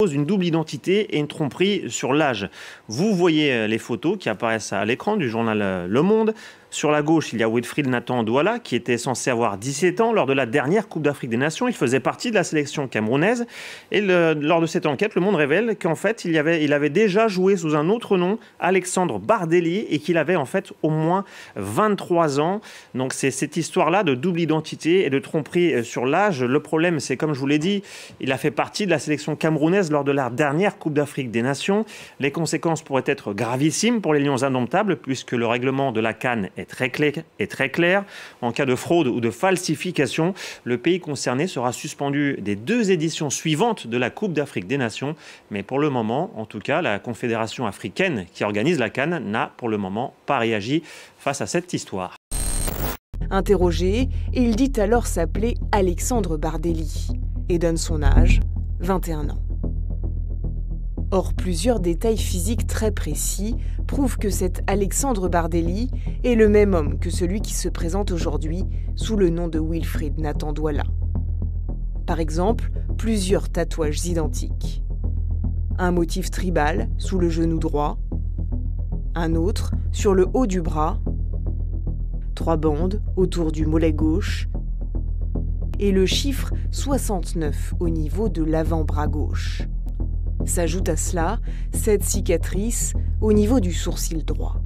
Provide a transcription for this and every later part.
cause d'une double identité et une tromperie sur l'âge. Vous voyez les photos qui apparaissent à l'écran du journal Le Monde. Sur la gauche, il y a Wilfried Nathan Douala, qui était censé avoir 17 ans lors de la dernière Coupe d'Afrique des Nations. Il faisait partie de la sélection camerounaise. Et lors de cette enquête, Le Monde révèle qu'en fait, il avait déjà joué sous un autre nom, Alexandre Bardelli, et qu'il avait en fait au moins 23 ans. Donc c'est cette histoire-là de double identité et de tromperie sur l'âge. Le problème, c'est comme je vous l'ai dit, il a fait partie de la sélection camerounaise lors de la dernière Coupe d'Afrique des Nations. Les conséquences pourraient être gravissimes pour les Lions indomptables, puisque le règlement de la CAN est très clair. En cas de fraude ou de falsification, le pays concerné sera suspendu des 2 éditions suivantes de la Coupe d'Afrique des Nations. Mais pour le moment, en tout cas, la Confédération africaine qui organise la CAN n'a pour le moment pas réagi face à cette histoire. Interrogé, il dit alors s'appeler Alexandre Bardelli et donne son âge, 21 ans. Or, plusieurs détails physiques très précis prouvent que cet Alexandre Bardelli est le même homme que celui qui se présente aujourd'hui sous le nom de Wilfried Nathan Douala. Par exemple, plusieurs tatouages identiques. Un motif tribal sous le genou droit, un autre sur le haut du bras, 3 bandes autour du mollet gauche et le chiffre 69 au niveau de l'avant-bras gauche. S'ajoute à cela 7 cicatrices au niveau du sourcil droit.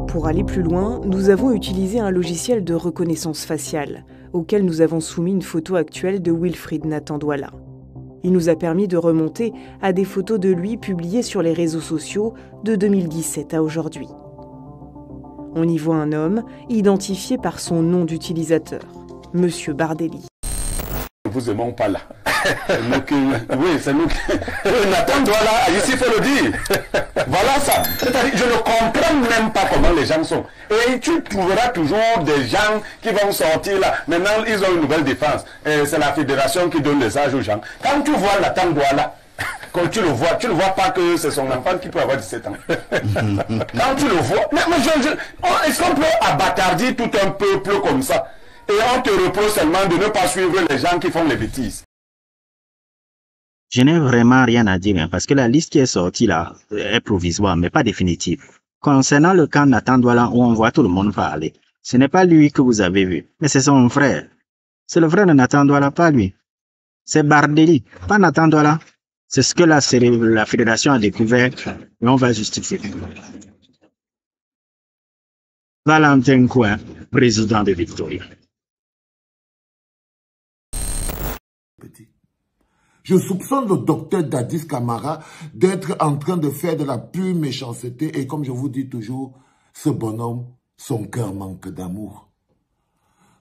Pour aller plus loin, nous avons utilisé un logiciel de reconnaissance faciale, auquel nous avons soumis une photo actuelle de Wilfried Nathan Douala. Il nous a permis de remonter à des photos de lui publiées sur les réseaux sociaux de 2017 à aujourd'hui. On y voit un homme identifié par son nom d'utilisateur, Monsieur Bardelli. Nous vous aimons pas là. Oui, c'est nous qui... Nathan Douala, ici il faut le dire. Voilà ça. C'est-à-dire, je ne comprends même pas comment les gens sont. Et tu trouveras toujours des gens qui vont sortir là. Maintenant, ils ont une nouvelle défense. C'est la fédération qui donne les âges aux gens. Quand tu vois Nathan Douala, quand tu le vois pas que c'est son enfant qui peut avoir 17 ans. Quand tu le vois, est-ce qu'on peut abattardir tout un peuple comme ça? Et on te repose seulement de ne pas suivre les gens qui font les bêtises. Je n'ai vraiment rien à dire, hein, parce que la liste qui est sortie là est provisoire, mais pas définitive. Concernant le camp Nathan Douala où on voit tout le monde parler, ce n'est pas lui que vous avez vu, mais c'est son frère. C'est le frère de Nathan Douala, pas lui. C'est Bardelli, pas Nathan Douala. C'est ce que la fédération a découvert et on va justifier. Valentin Coin, président de Victoria. Je soupçonne le docteur Dadis Camara d'être en train de faire de la pure méchanceté. Et comme je vous dis toujours, ce bonhomme, son cœur manque d'amour.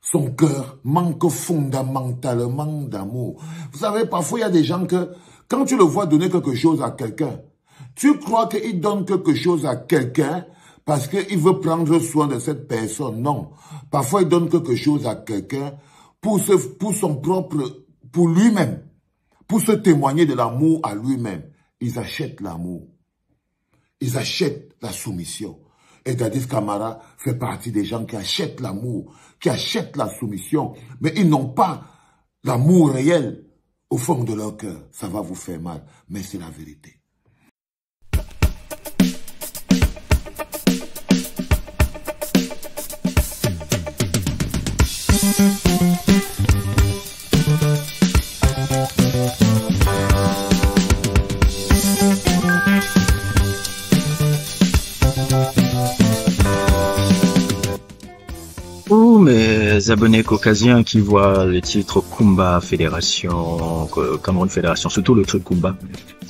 Son cœur manque fondamentalement d'amour. Vous savez, parfois il y a des gens que, quand tu le vois donner quelque chose à quelqu'un, tu crois qu'il donne quelque chose à quelqu'un parce qu'il veut prendre soin de cette personne. Non. Parfois il donne quelque chose à quelqu'un pour son propre, pour lui-même. Pour se témoigner de l'amour à lui-même. Ils achètent l'amour. Ils achètent la soumission. Et Dadis Camara fait partie des gens qui achètent l'amour, qui achètent la soumission, mais ils n'ont pas l'amour réel au fond de leur cœur. Ça va vous faire mal, mais c'est la vérité. Pour mes abonnés caucasiens qui voient le titre Kumba Fédération, Cameroun Fédération, surtout le truc Kumba.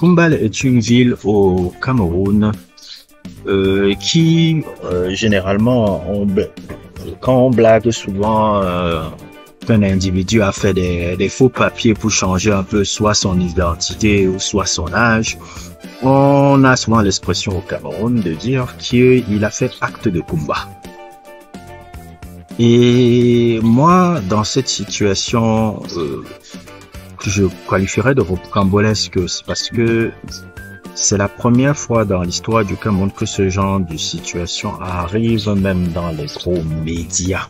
Kumba est une ville au Cameroun qui, généralement, quand on blague souvent qu'un individu a fait des faux papiers pour changer un peu soit son identité ou soit son âge, on a souvent l'expression au Cameroun de dire qu'il a fait acte de Kumba. Et moi, dans cette situation que je qualifierais de rocambolesque, c'est parce que c'est la première fois dans l'histoire du Cameroun que ce genre de situation arrive même dans les gros médias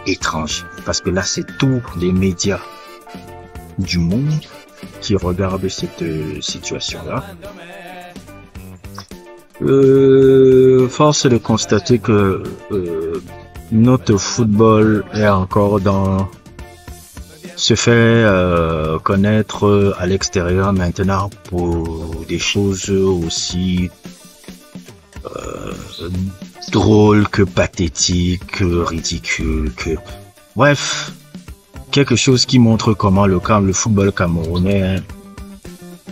étrangers. Parce que là, c'est tous les médias du monde qui regardent cette situation-là. Force est de constater que notre football est encore dans se fait connaître à l'extérieur maintenant pour des choses aussi drôles que pathétiques, que ridicules, bref, quelque chose qui montre comment le football camerounais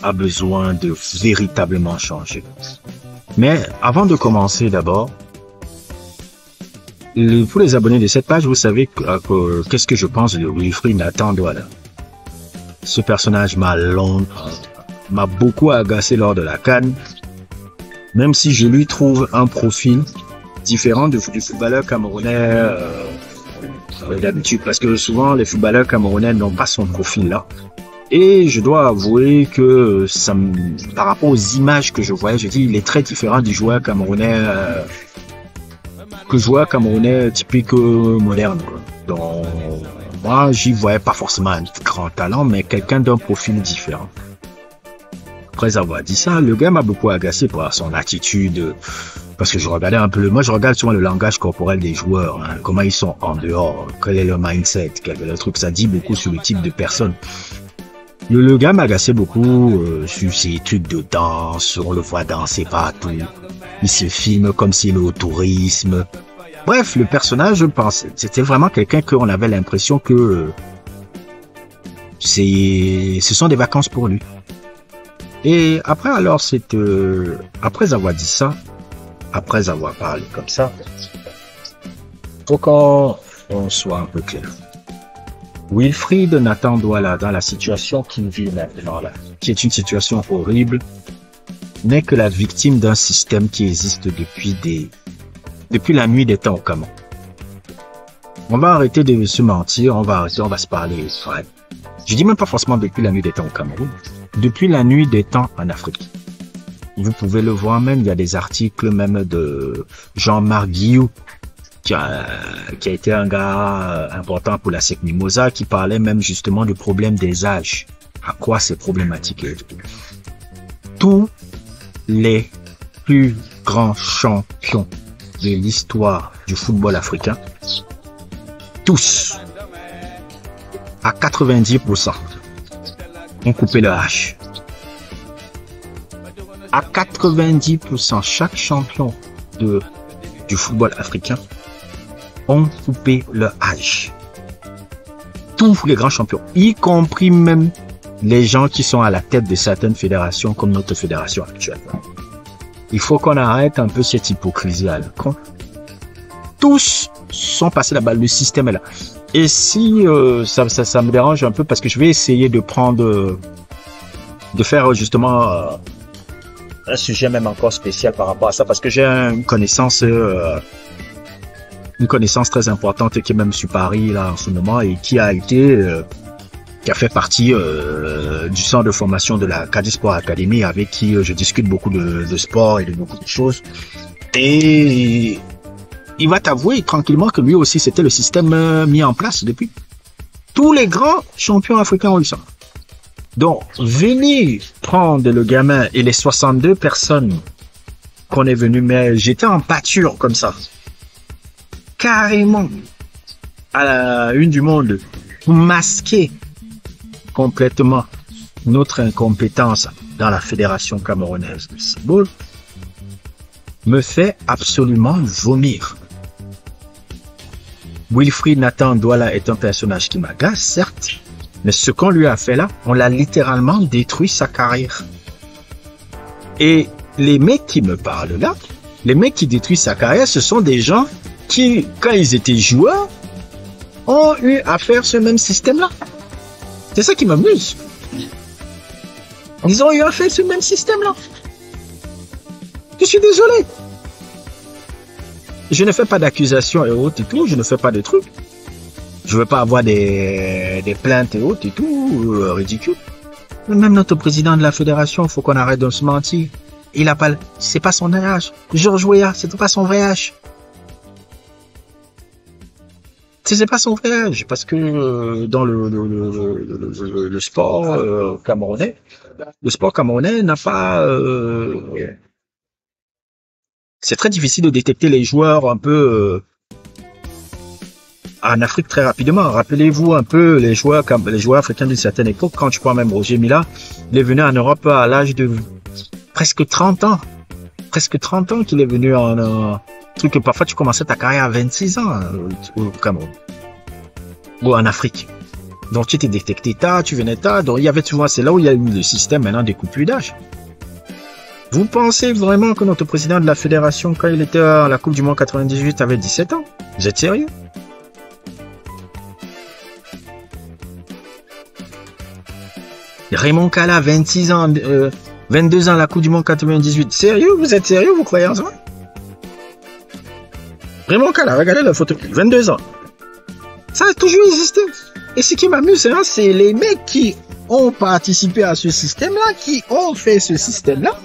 a besoin de véritablement changer. Mais avant de commencer d'abord, pour les abonnés de cette page, vous savez qu'est-ce que je pense de Wilfried Nathan Douala. Ce personnage m'a beaucoup agacé lors de la CAN, même si je lui trouve un profil différent du footballeur camerounais d'habitude, parce que souvent les footballeurs camerounais n'ont pas son profil là. Et je dois avouer que par rapport aux images que je voyais, je dis il est très différent du joueur camerounais typique moderne. Donc moi j'y voyais pas forcément un grand talent, mais quelqu'un d'un profil différent. Après avoir dit ça, le gars m'a beaucoup agacé par son attitude, parce que je regardais un peu moi je regarde souvent le langage corporel des joueurs, hein, comment ils sont en dehors, quel est leur mindset, quel est le truc, ça dit beaucoup sur le type de personne. Le gars m'agaçait beaucoup sur ses trucs de danse, on le voit danser partout, il se filme comme s'il est au tourisme. Bref, le personnage, je pense, c'était vraiment quelqu'un qu'on avait l'impression que ce sont des vacances pour lui. Et après après avoir dit ça, après avoir parlé comme ça, faut qu'on soit un peu clair. Wilfried Nathan Douala, dans la situation qu'il vit maintenant là, qui est une situation horrible, n'est que la victime d'un système qui existe depuis la nuit des temps au Cameroun. On va arrêter de se mentir, on va se parler vrai. Je dis même pas forcément depuis la nuit des temps au Cameroun, depuis la nuit des temps en Afrique. Vous pouvez le voir même, il y a des articles même de Jean-Marc Guillou, qui a été un gars important pour la SEC Mimosa, qui parlait même justement du problème des âges. À quoi c'est problématique. Tous les plus grands champions de l'histoire du football africain, tous, à 90%, ont coupé leur âge. À 90%, chaque champion du football africain ont coupé leur âge. Tous les grands champions, y compris même les gens qui sont à la tête de certaines fédérations comme notre fédération actuelle. Il faut qu'on arrête un peu cette hypocrisie à l'écran. Tous sont passés là-bas, le système est là. Et si ça me dérange un peu, parce que je vais essayer de faire justement un sujet même encore spécial par rapport à ça, parce que j'ai une connaissance très importante qui est même sur Paris là en ce moment, et qui a fait partie du centre de formation de la Cadi Sport Academy, avec qui je discute beaucoup de sport et de beaucoup de choses. Et il va t'avouer tranquillement que lui aussi c'était le système mis en place depuis. Tous les grands champions africains ont eu ça. Donc, venir prendre le gamin et les 62 personnes qu'on est venu, mais j'étais en pâture comme ça, carrément à la une du monde, pour masquer complètement notre incompétence dans la fédération camerounaise de football, me fait absolument vomir. Wilfried Nathan Douala est un personnage qui m'agace, certes, mais ce qu'on lui a fait là, on l'a littéralement détruit sa carrière. Et les mecs qui me parlent là, les mecs qui détruisent sa carrière, ce sont des gens qui, quand ils étaient joueurs, ont eu à faire ce même système-là. C'est ça qui m'amuse. Ils ont eu à faire ce même système-là. Je suis désolé. Je ne fais pas d'accusation et autres et tout, je ne fais pas de trucs. Je veux pas avoir des plaintes et autres et tout, ridicule. Même notre président de la fédération, faut qu'on arrête de se mentir. C'est pas son âge. Georges Weah, c'était pas son vrai âge. c'est pas sauvage, parce que dans le sport camerounais, le sport camerounais n'a pas... c'est très difficile de détecter les joueurs un peu en Afrique très rapidement. Rappelez-vous un peu les joueurs africains d'une certaine époque, quand tu prends même Roger Mila, il est venu en Europe à l'âge de presque 30 ans. Presque 30 ans qu'il est venu en... truc que parfois tu commençais ta carrière à 26 ans au Cameroun. Ou en Afrique. Donc tu étais détecté tard, tu venais tard. Donc il y avait souvent, c'est là où il y a eu le système maintenant des coupures d'âge. Vous pensez vraiment que notre président de la fédération, quand il était à la Coupe du Monde 98, avait 17 ans? Vous êtes sérieux? Raymond Kala, 26 ans, 22 ans à la Coupe du Monde 98. Sérieux? Vous êtes sérieux? Vous croyez en ça? Raymond Kala, regardez la photo. 22 ans. Ça a toujours existé. Et ce qui m'amuse, hein, c'est les mecs qui ont participé à ce système-là, qui ont fait ce système-là,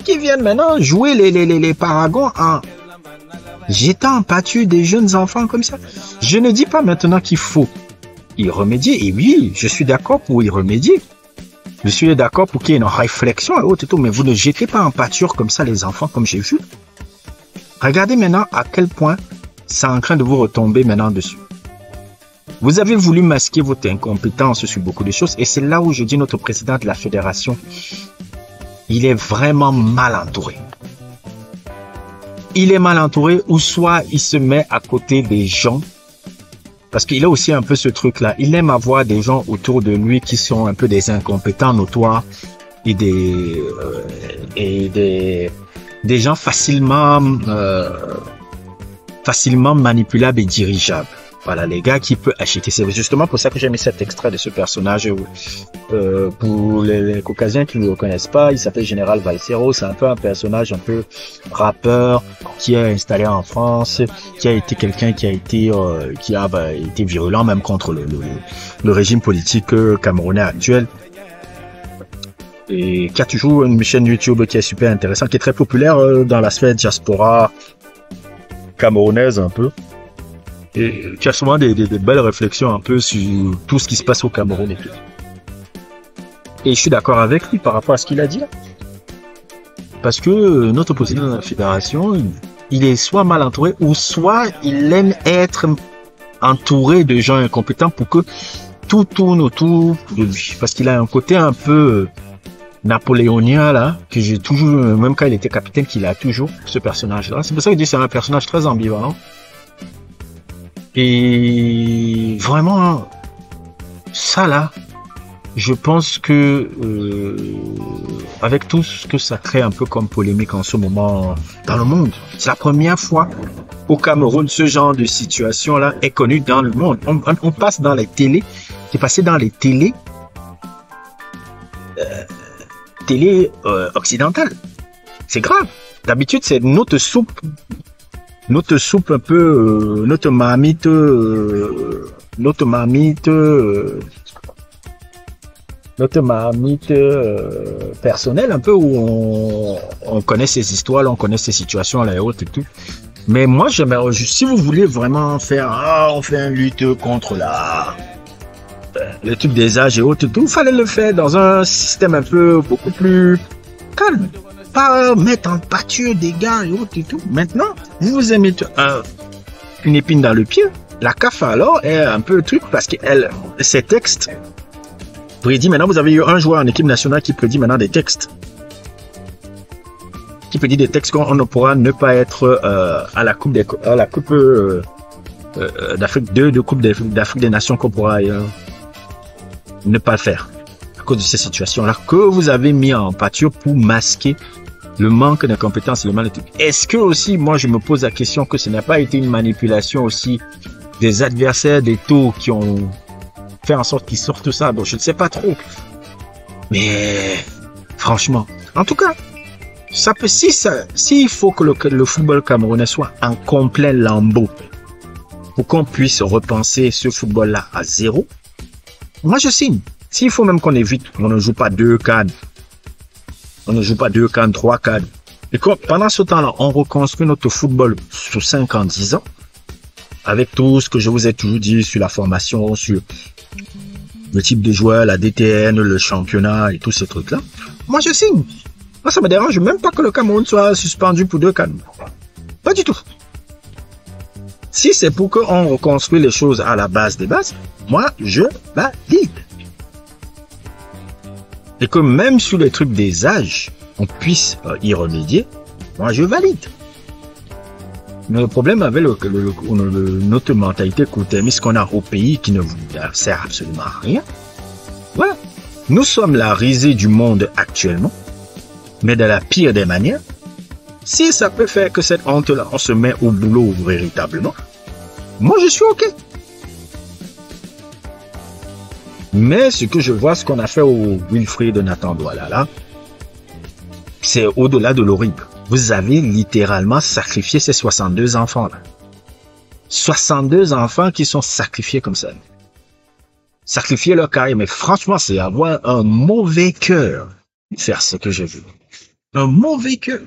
qui viennent maintenant jouer les paragons en jetant en pâture des jeunes enfants comme ça. Je ne dis pas maintenant qu'il faut y remédier. Et oui, je suis d'accord pour y remédier. Je suis d'accord pour qu'il y ait une réflexion et autres, mais vous ne jetez pas en pâture comme ça les enfants, comme j'ai vu. Regardez maintenant à quel point c'est en train de vous retomber maintenant dessus. Vous avez voulu masquer votre incompétence sur beaucoup de choses et c'est là où je dis notre président de la fédération, il est vraiment mal entouré. Il est mal entouré ou soit il se met à côté des gens parce qu'il a aussi un peu ce truc-là. Il aime avoir des gens autour de lui qui sont un peu des incompétents notoires et des gens facilement manipulables et dirigeables. Voilà, les gars qui peuvent acheter. C'est justement pour ça que j'ai mis cet extrait de ce personnage. Pour les Caucasiens qui ne le reconnaissent pas, il s'appelle Général Valsero. C'est un peu un personnage un peu rappeur qui est installé en France, qui a été quelqu'un qui a été virulent même contre le régime politique camerounais actuel. Et qui a toujours une chaîne YouTube qui est super intéressante, qui est très populaire dans la sphère diaspora camerounaise un peu. Et qui a souvent des belles réflexions un peu sur tout ce qui se passe au Cameroun et tout. Et je suis d'accord avec lui par rapport à ce qu'il a dit là. Parce que notre président de la fédération, il est soit mal entouré ou soit il aime être entouré de gens incompétents pour que tout tourne autour de lui. Parce qu'il a un côté un peu napoléonien là, que j'ai toujours, même quand il était capitaine, qu'il a toujours, ce personnage-là. C'est pour ça que je dis que c'est un personnage très ambivalent. Et vraiment, ça là, je pense que avec tout ce que ça crée un peu comme polémique en ce moment dans le monde, c'est la première fois au Cameroun ce genre de situation là est connu dans le monde. On passe dans les télés, c'est passé dans les télés occidentales. C'est grave. D'habitude c'est notre soupe un peu, notre marmite personnelle un peu où on connaît ces histoires, là, on connaît ces situations là et autres et tout. Mais moi j'aimerais juste, si vous voulez vraiment faire, on fait une lutte contre le truc des âges et autres et tout, il fallait le faire dans un système un peu beaucoup plus calme. Pas mettre en pâture des gars et autres et tout. Maintenant, vous aimez une épine dans le pied. La CAF alors est un peu le truc parce qu'elle, ses textes prédit maintenant, vous avez eu un joueur en équipe nationale qui prédit maintenant des textes. Qui prédit des textes qu'on ne pourra ne pas être à la coupe d'Afrique 2, de Coupe d'Afrique des Nations qu'on pourra ne pas le faire. À cause de ces situations-là que vous avez mis en pâture pour masquer le manque de compétences, le manque de... Est-ce que aussi, moi, je me pose la question que ce n'a pas été une manipulation aussi des adversaires des tours qui ont fait en sorte qu'ils sortent tout ça. Donc, je ne sais pas trop. Mais, franchement, en tout cas, ça peut, s'il faut que le football camerounais soit en complet lambeau pour qu'on puisse repenser ce football-là à zéro, moi, je signe. S'il faut même qu'on évite, on ne joue pas 2 cadres. On ne joue pas 2 cadres, 3 cadres. Et pendant ce temps-là, on reconstruit notre football sur 5 ans, 10 ans. avec tout ce que je vous ai toujours dit sur la formation, sur le type de joueur, la DTN, le championnat et tous ces trucs-là, moi je signe. Moi ça me dérange même pas que le Cameroun soit suspendu pour 2 CAN. Pas du tout. Si c'est pour qu'on reconstruise les choses à la base des bases, moi je valide. Et que même sur les trucs des âges, on puisse y remédier, moi je valide. Mais le problème avec notre mentalité court-termiste qu'on a au pays qui ne vous sert absolument à rien, voilà. Nous sommes la risée du monde actuellement, mais de la pire des manières. Si ça peut faire que cette honte-là, on se met au boulot véritablement, moi je suis OK. Mais ce que je vois, ce qu'on a fait au Wilfried de Nathan Douala là, c'est au-delà de l'horrible. Vous avez littéralement sacrifié ces 62 enfants-là. 62 enfants qui sont sacrifiés comme ça. Sacrifier leur carrière. Mais franchement, c'est avoir un mauvais cœur de faire ce que j'ai vu. Un mauvais cœur.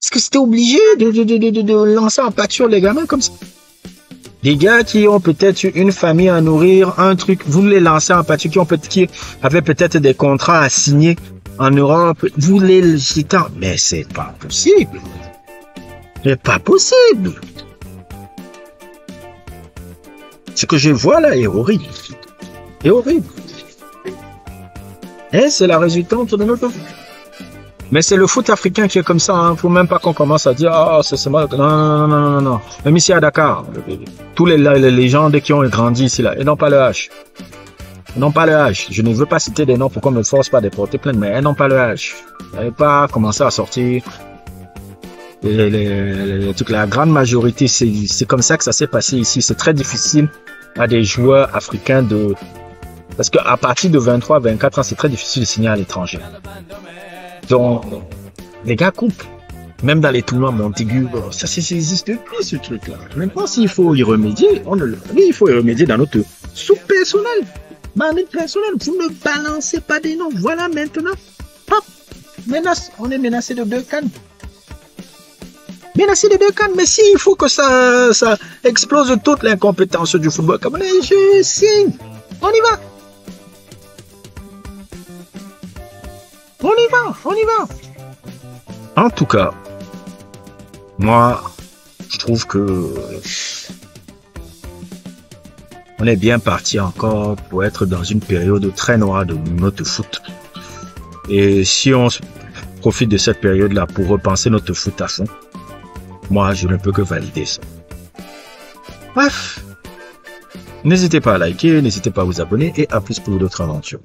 Est-ce que c'était obligé de lancer en pâture les gamins comme ça? Des gars qui ont peut-être une famille à nourrir, un truc, vous les lancez en pâture, qui avaient peut-être des contrats à signer en Europe, vous les jetez. Mais c'est pas possible. C'est pas possible. Ce que je vois là est horrible. C'est horrible. Et c'est la résultante de notre foot. Mais c'est le foot africain qui est comme ça. Hein. Faut même pas qu'on commence à dire ah c'est mal. Non. Même ici à Dakar, tous les légendes qui ont grandi ici là, ils n'ont pas le H. Ils n'ont pas le H. Je ne veux pas citer des noms pour qu'on ne me force pas de porter plainte, mais elles n'ont pas le H. Elles n'avaient pas commencé à sortir. La grande majorité, c'est comme ça que ça s'est passé ici. C'est très difficile à des joueurs africains de... Parce qu'à partir de 23, 24 ans, c'est très difficile de signer à l'étranger. Donc, les gars coupent. Même dans les tournois Montaigu, ça existe depuis ce truc-là. Maintenant, s'il faut y remédier, oui, il faut y remédier dans notre soupe personnelle. Manette personnelle, vous ne balancez pas des noms. Voilà maintenant. Hop, menace. On est menacé de 2 cannes. Menacé de 2 cannes, mais s'il faut que ça explose toute l'incompétence du football camerounais, je signe. On y va. On y va. En tout cas, moi, je trouve que on est bien parti encore pour être dans une période très noire de notre foot. Et si on profite de cette période-là pour repenser notre foot à fond, moi, je ne peux que valider ça. Bref, n'hésitez pas à liker, n'hésitez pas à vous abonner et à plus pour d'autres aventures.